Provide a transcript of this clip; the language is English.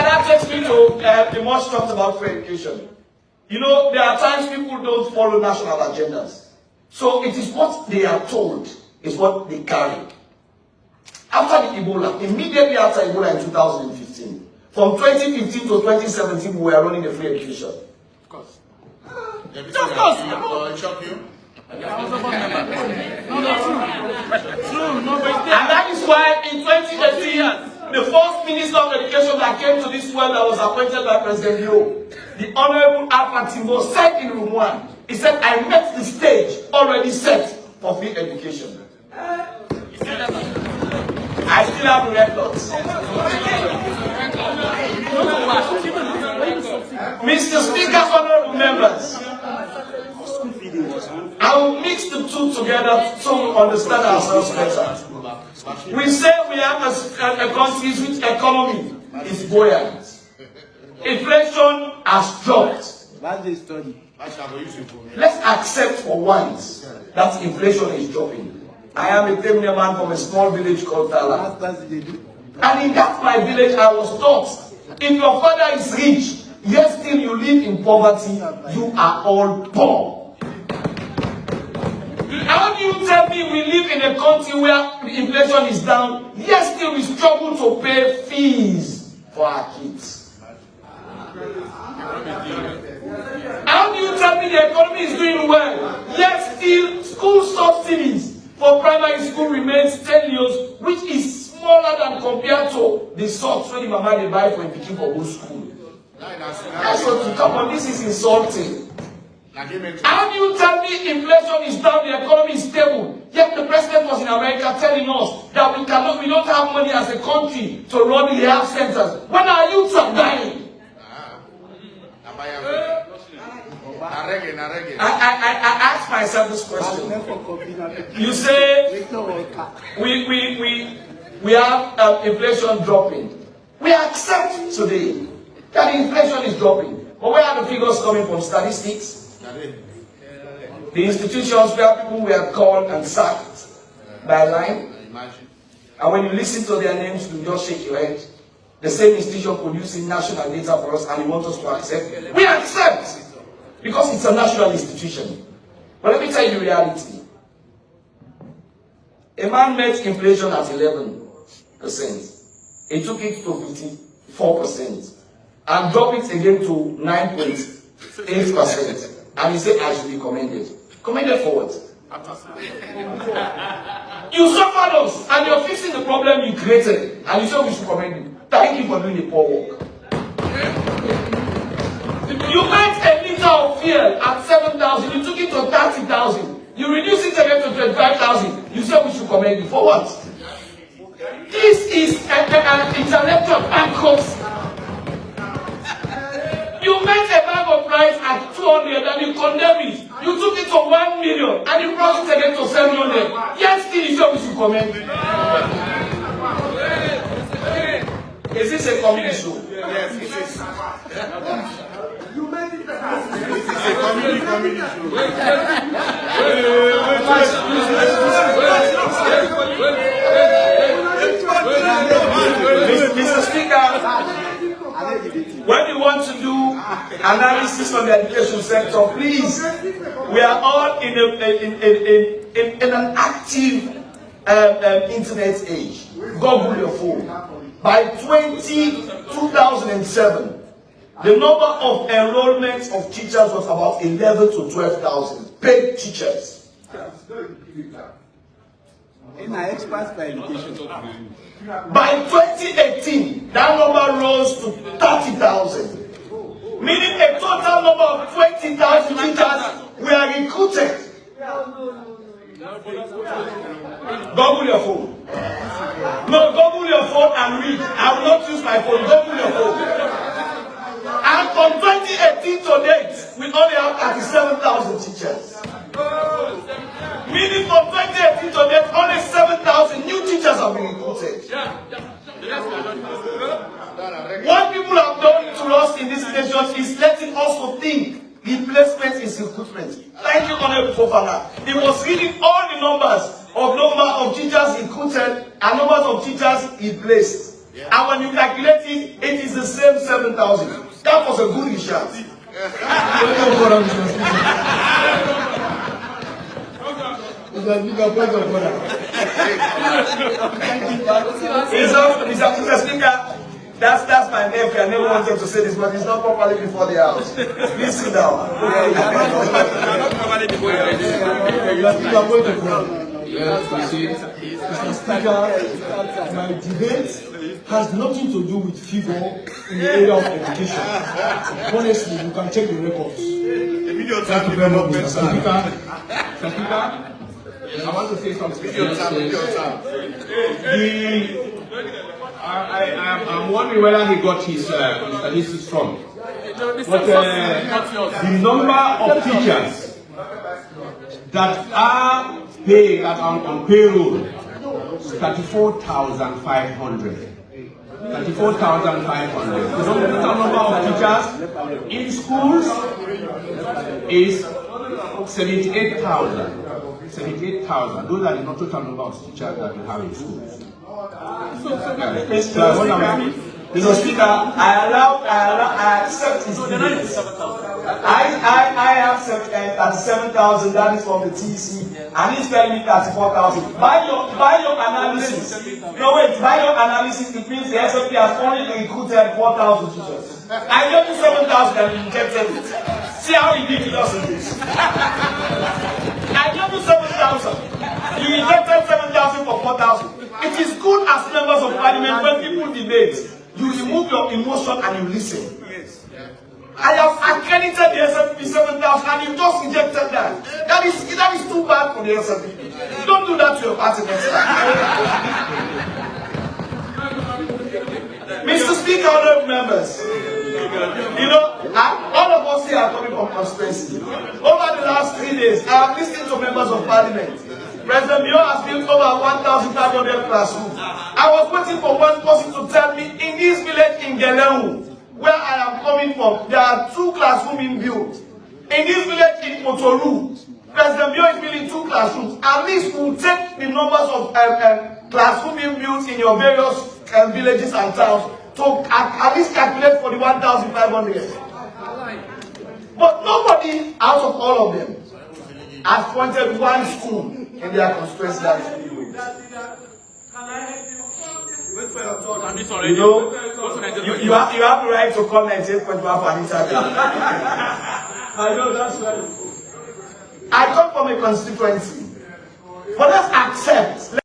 that takes me to the much talked about free education. You know, there are times people don't follow national agendas. So it is what they are told is what they carry. After the Ebola, immediately after Ebola in 2015, from 2015 to 2017, we were running a free education. Of course. Of course. And that is why in 2018, the first Minister of Education that came to this world that was appointed by President Yo, the Honourable AKK, said in room 1, he said, I met the stage already set for free education. I still have the records. Mr. Speaker, honourable members, I will mix the two together so we understand ourselves better. We say we have a country whose economy is buoyant. Inflation has dropped. Let's accept for once that inflation is dropping. I am a Temne man from a small village called Tala. And in that my village I was taught, if your father is rich, yet still you live in poverty, you are all poor. How do you tell me we live in a country where the inflation is down, yet still we struggle to pay fees for our kids? How do you tell me the economy is doing well, yet still school subsidies for primary school remains 10 years, which is smaller than compared to the socks when the mama they buy for a pikin for good school? That's what you come on, this is insulting. How do you tell me inflation is down, the economy is stable, yet the president was in America telling us that we don't have money as a country to run the health centers when our youths are dying? I ask myself this question. You say we have inflation dropping. We accept today that inflation is dropping. But where are the figures coming from? Statistics? The institutions where people were called and sacked by line. And when you listen to their names, you just shake your head. The same institution producing national data for us, and you want us to accept. We accept! Because it's a national institution. But let me tell you the reality. A man met inflation at 11%. He took it to 54%. And dropped it again to 9.8%. And he said, I should be commended. Commended for what? You suffered us, and you're fixing the problem you created. And you said we should commend you. Thank you for doing the poor work. You made a liter of fuel at 7,000. You took it to 30,000. You reduced it again to 25,000. You said we should commend you. For what? This is an intellectual bankruptcy. You made a bag of rice at 200 and you condemned it. You took it to 1 million and you brought it again to 700. Yet still you said we should commend you. Is this a community show? Yes, it is. You made it better. This is a community show. Mr. Speaker, when you want to do analysis on the education sector, please, we are all in an active internet age. Google your phone. By 2007, the number of enrollments of teachers was about 11 to 12,000 paid teachers. In our experts by education. By 2018, that number rose to 30,000, meaning a total number of 20,000 teachers were recruited. Google your phone. No, Google your phone and read. I will not use my phone. Google your phone. And from 2018 to date, we only have 37,000 teachers. Meaning from 2018 to date, only 7,000 new teachers have been recruited. What people have done to us in this nation is letting us to think replacement is recruitment. Thank you, Honourable Fofana. He was reading all the numbers of teachers recruited and numbers of teachers he placed. And when you calculate it, it is the same 7,000. That was a good result. Mr. Speaker, that's my nephew. I never wanted to say this, but it's not properly before the house. Please sit down. Mr. Speaker, my debate has nothing to do with figure in the area of education. Honestly, you can check the records. Thank you very much, Mr. Speaker. Mr. Speaker, I want to say something. I'm wondering whether he got his statistics from. But the number of teachers that are paid on payroll is 34,500. 34,500. The number of teachers in schools is 78,000. 78,000. Those are the total number of teachers that we have in schools. Mr. Speaker, I accept his demands. I have 37,000, that is from the TC, and he's telling me 34,000. By your analysis, no wait, by your analysis, it means the SFP has only recruited 4,000 teachers. I gave you 7,000 and you rejected it. See how ridiculous it is. I gave you 7,000. You rejected 7,000 for 4,000. It is good as members of parliament when people debate, you remove your emotion and you listen. I have accredited the SFP 7,000 and you just rejected that. That is too bad for the SFP. Don't do that to your party next time. Mr. Speaker, honorable members, you know, all of us here are coming from conspiracy. Over the last 3 days, I have listened to members of parliament. President Bio has built over 1,500 classrooms. I was waiting for one person to tell me in this village in Geleu, where I am coming from, there are 2 classrooms being built. In this village in Motoru, President Bio is building 2 classrooms. At least we'll take the numbers of classrooms being built in your various villages and towns to at least calculate for the 1,500. But nobody out of all of them has pointed one school in their constituency that is being built. You know, you have the right to call 98.1 for an interview. I know, that's right. I come from a constituency. But let's accept.